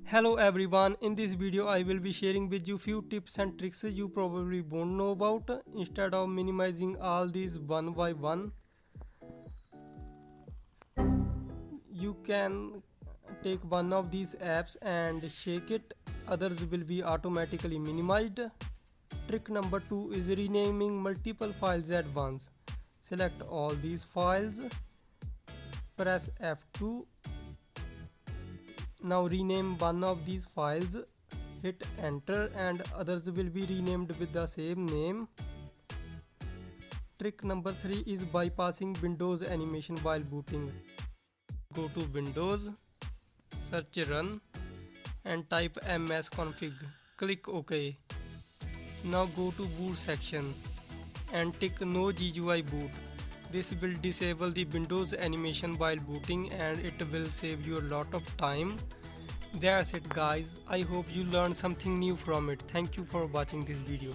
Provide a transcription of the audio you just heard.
Hello everyone, in this video I will be sharing with you few tips and tricks you probably won't know about. Instead of minimizing all these one by one, you can take one of these apps and shake it, others will be automatically minimized. Trick number 2 is renaming multiple files at once. Select all these files, press F2. Now rename one of these files, hit enter, and others will be renamed with the same name. Trick number 3 is bypassing Windows animation while booting. Go to Windows, search run and type msconfig. Click OK. Now go to boot section and tick no GUI boot. This will disable the Windows animation while booting and it will save you a lot of time. That's it guys, I hope you learned something new from it. Thank you for watching this video.